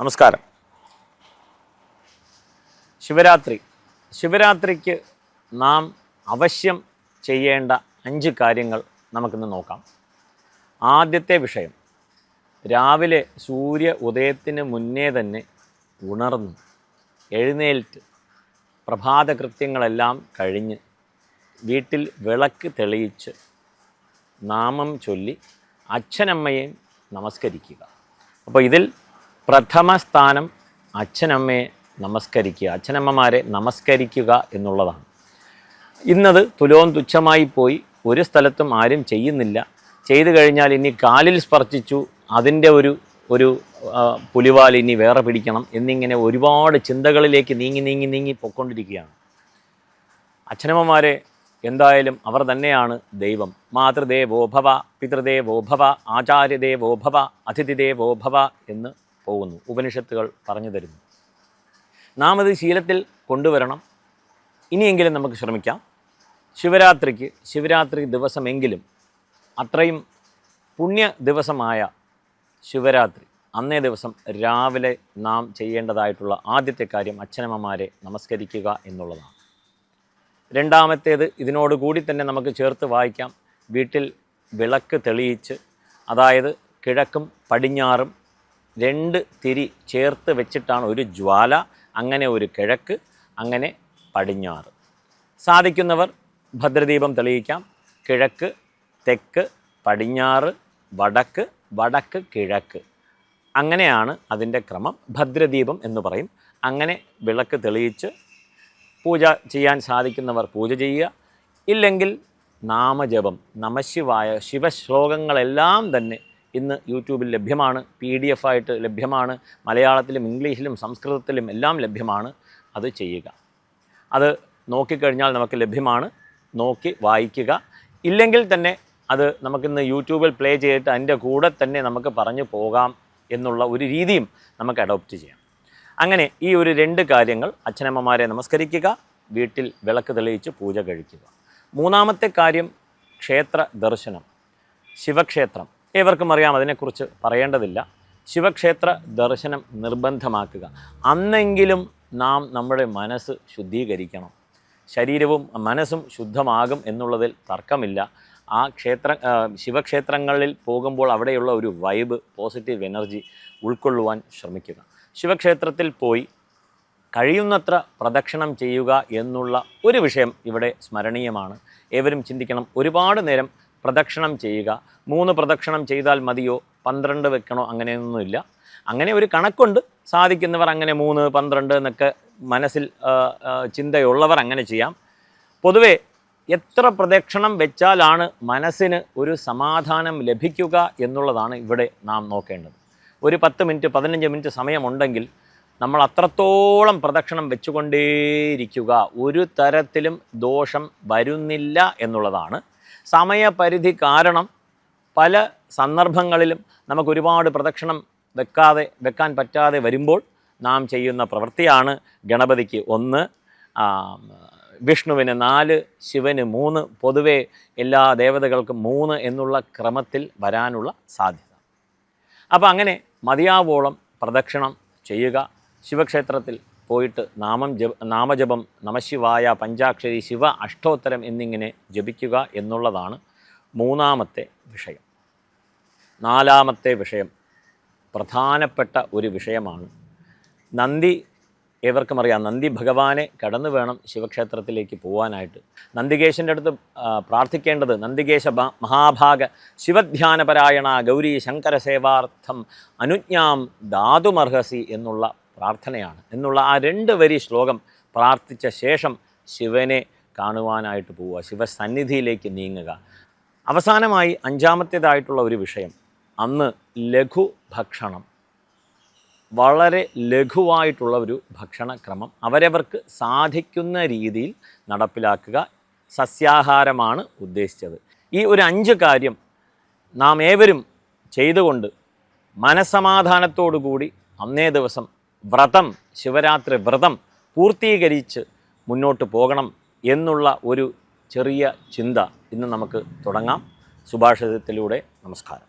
നമസ്കാരം. ശിവരാത്രിക്ക് നാം അവശ്യം ചെയ്യേണ്ട 5 കാര്യങ്ങൾ നമുക്കിന്ന് നോക്കാം. ആദ്യത്തെ വിഷയം, രാവിലെ സൂര്യ ഉദയത്തിന് മുന്നേ തന്നെ ഉണർന്ന് എഴുന്നേൽറ്റ് പ്രഭാതകൃത്യങ്ങളെല്ലാം കഴിഞ്ഞ് വീട്ടിൽ വിളക്ക് തെളിയിച്ച് നാമം ചൊല്ലി അച്ഛനമ്മയെയും നമസ്കരിക്കുക. അപ്പോൾ ഇതിൽ പ്രഥമ സ്ഥാനം അച്ഛനമ്മയെ നമസ്കരിക്കുക, അച്ഛനമ്മമാരെ നമസ്കരിക്കുക എന്നുള്ളതാണ്. ഇന്നത് തുലോം തുച്ഛമായി പോയി, ഒരു സ്ഥലത്തും ആരും ചെയ്യുന്നില്ല. ചെയ്തു കഴിഞ്ഞാൽ ഇനി കാലിൽ സ്പർശിച്ചു, അതിൻ്റെ ഒരു പുലിവാൽ ഇനി വേറെ പിടിക്കണം എന്നിങ്ങനെ ഒരുപാട് ചിന്തകളിലേക്ക് നീങ്ങി പൊയ്ക്കൊണ്ടിരിക്കുകയാണ്. അച്ഛനമ്മമാരെ എന്തായാലും അവർ തന്നെയാണ് ദൈവം. മാതൃദേവോ ഭവ, പിതൃദേവോ ഭവ, ആചാര്യദേവോ ഭവ, അതിഥിദേവോ ഭവ എന്ന് പോകുന്നു, ഉപനിഷത്തുകൾ പറഞ്ഞു തരുന്നു. നാം അത് ശീലത്തിൽ കൊണ്ടുവരണം. ഇനിയെങ്കിലും നമുക്ക് ശ്രമിക്കാം. ശിവരാത്രി ദിവസമെങ്കിലും, അത്രയും പുണ്യ ദിവസമായ ശിവരാത്രി അന്നേ ദിവസം രാവിലെ നാം ചെയ്യേണ്ടതായിട്ടുള്ള ആദ്യത്തെ കാര്യം അച്ഛനമ്മമാരെ നമസ്കരിക്കുക എന്നുള്ളതാണ്. രണ്ടാമത്തേത് ഇതിനോടുകൂടി തന്നെ നമുക്ക് ചേർത്ത് വായിക്കാം. വീട്ടിൽ വിളക്ക് തെളിയിച്ച്, അതായത് കിഴക്കും പടിഞ്ഞാറും 2 തിരി ചേർത്ത് വെച്ചിട്ടാണ് ഒരു ജ്വാല, അങ്ങനെ ഒരു കിഴക്ക്, അങ്ങനെ പടിഞ്ഞാറ്. സാധിക്കുന്നവർ ഭദ്രദീപം തെളിയിക്കാം. കിഴക്ക്, തെക്ക്, പടിഞ്ഞാറ്, വടക്ക്, കിഴക്ക്, അങ്ങനെയാണ് അതിൻ്റെ ക്രമം. ഭദ്രദീപം എന്ന് പറയും. അങ്ങനെ വിളക്ക് തെളിയിച്ച് പൂജ ചെയ്യാൻ സാധിക്കുന്നവർ പൂജ ചെയ്യുക. ഇല്ലെങ്കിൽ നാമജപം, നമശിവായ ശിവശ്ലോകങ്ങളെല്ലാം തന്നെ ഇന്ന് യൂട്യൂബിൽ ലഭ്യമാണ്, PDF ആയിട്ട് ലഭ്യമാണ്, മലയാളത്തിലും ഇംഗ്ലീഷിലും സംസ്കൃതത്തിലും എല്ലാം ലഭ്യമാണ്. അത് ചെയ്യുക. അത് നോക്കിക്കഴിഞ്ഞാൽ നമുക്ക് ലഭ്യമാണ്, നോക്കി വായിക്കുക. ഇല്ലെങ്കിൽ തന്നെ അത് നമുക്കിന്ന് യൂട്യൂബിൽ പ്ലേ ചെയ്തിട്ട് അതിൻ്റെ കൂടെ തന്നെ നമുക്ക് പറഞ്ഞു പോകാം എന്നുള്ള ഒരു രീതിയും നമുക്ക് അഡോപ്റ്റ് ചെയ്യാം. അങ്ങനെ ഈ ഒരു 2 കാര്യങ്ങൾ, അച്ഛനമ്മമാരെ നമസ്കരിക്കുക, വീട്ടിൽ വിളക്ക് തെളിയിച്ച് പൂജ കഴിക്കുക. മൂന്നാമത്തെ കാര്യം, ക്ഷേത്ര ദർശനം. ശിവക്ഷേത്രം ഏവർക്കും അറിയാം, അതിനെക്കുറിച്ച് പറയേണ്ടതില്ല. ശിവക്ഷേത്ര ദർശനം നിർബന്ധമാക്കുക. അന്നെങ്കിലും നാം നമ്മുടെ മനസ്സ് ശുദ്ധീകരിക്കണം. ശരീരവും മനസ്സും ശുദ്ധമാകും എന്നുള്ളതിൽ തർക്കമില്ല. ആ ശിവക്ഷേത്രങ്ങളിൽ പോകുമ്പോൾ അവിടെയുള്ള ഒരു വൈബ്, പോസിറ്റീവ് എനർജി ഉൾക്കൊള്ളുവാൻ ശ്രമിക്കുക. ശിവക്ഷേത്രത്തിൽ പോയി കഴിയുന്നത്ര പ്രദക്ഷിണം ചെയ്യുക എന്നുള്ള ഒരു വിഷയം ഇവിടെ സ്മരണീയമാണ്. ഏവരും ചിന്തിക്കണം. ഒരുപാട് നേരം പ്രദക്ഷിണം ചെയ്യുക. 3 പ്രദക്ഷിണം ചെയ്താൽ മതിയോ, 12 വെക്കണോ, അങ്ങനെയൊന്നുമില്ല. അങ്ങനെ ഒരു കണക്കുണ്ട്. സാധിക്കുന്നവർ അങ്ങനെ 3, 12 എന്നൊക്കെ മനസ്സിൽ ചിന്തയുള്ളവർ അങ്ങനെ ചെയ്യാം. പൊതുവെ എത്ര പ്രദക്ഷിണം വെച്ചാലാണ് മനസ്സിന് ഒരു സമാധാനം ലഭിക്കുക എന്നുള്ളതാണ് ഇവിടെ നാം നോക്കേണ്ടത്. ഒരു 10 മിനിറ്റ് 15 മിനിറ്റ് സമയമുണ്ടെങ്കിൽ നമ്മൾ അത്രത്തോളം പ്രദക്ഷിണം വെച്ചുകൊണ്ടേയിരിക്കുക. ഒരു തരത്തിലും ദോഷം വരുന്നില്ല എന്നുള്ളതാണ്. സമയപരിധി കാരണം പല സന്ദർഭങ്ങളിലും നമുക്ക് ഒരുപാട് പ്രദക്ഷിണം വെക്കാൻ പറ്റാതെ വരുമ്പോൾ നാം ചെയ്യുന്ന പ്രവൃത്തിയാണ് ഗണപതിക്ക് 1, വിഷ്ണുവിന് 4, ശിവന് 3, പൊതുവെ എല്ലാ ദേവതകൾക്കും 3 എന്നുള്ള ക്രമത്തിൽ വരാനുള്ള സാധ്യത. അപ്പോൾ അങ്ങനെ മതിയാവോളം പ്രദക്ഷിണം ചെയ്യുക. ശിവക്ഷേത്രത്തിൽ പോയിട്ട് നാമജപം, നമശിവായ, പഞ്ചാക്ഷരി, ശിവ അഷ്ടോത്തരം എന്നിങ്ങനെ ജപിക്കുക എന്നുള്ളതാണ് മൂന്നാമത്തെ വിഷയം. നാലാമത്തെ വിഷയം പ്രധാനപ്പെട്ട ഒരു വിഷയമാണ്. നന്ദി ഏവർക്കും അറിയാം. നന്ദി ഭഗവാനെ കടന്നു വേണം ശിവക്ഷേത്രത്തിലേക്ക് പോകാനായിട്ട്. നന്ദികേശൻ്റെ അടുത്ത് പ്രാർത്ഥിക്കേണ്ടത്, നന്ദികേശ മഹാഭാഗ ശിവധ്യാനപരായണ ഗൗരി ശങ്കര സേവാർത്ഥം അനുജ്ഞാം ദാതുമർഹസി എന്നുള്ള പ്രാർത്ഥനയാണ്. എന്നുള്ള ആ 2 വരി ശ്ലോകം പ്രാർത്ഥിച്ച ശേഷം ശിവനെ കാണുവാനായിട്ട് പോവുക, ശിവസന്നിധിയിലേക്ക് നീങ്ങുക. അവസാനമായി 5ാമത്തേതായിട്ടുള്ള ഒരു വിഷയം, അന്ന് ലഘു ഭക്ഷണം, വളരെ ലഘുവായിട്ടുള്ള ഒരു ഭക്ഷണക്രമം അവരവർക്ക് സാധിക്കുന്ന രീതിയിൽ നടപ്പിലാക്കുക. സസ്യാഹാരമാണ് ഉദ്ദേശിച്ചത്. ഈ ഒരു 5 കാര്യം നാം ഏവരും ചെയ്തുകൊണ്ട് മനസ്സമാധാനത്തോടു കൂടി അന്നേ ദിവസം ശിവരാത്രി വ്രതം പൂർത്തീകരിച്ച് മുന്നോട്ട് പോകണം എന്നുള്ള ഒരു ചെറിയ ചിന്ത ഇന്ന് നമുക്ക് തുടങ്ങാം. സുഭാഷിതത്തിലൂടെ. നമസ്കാരം.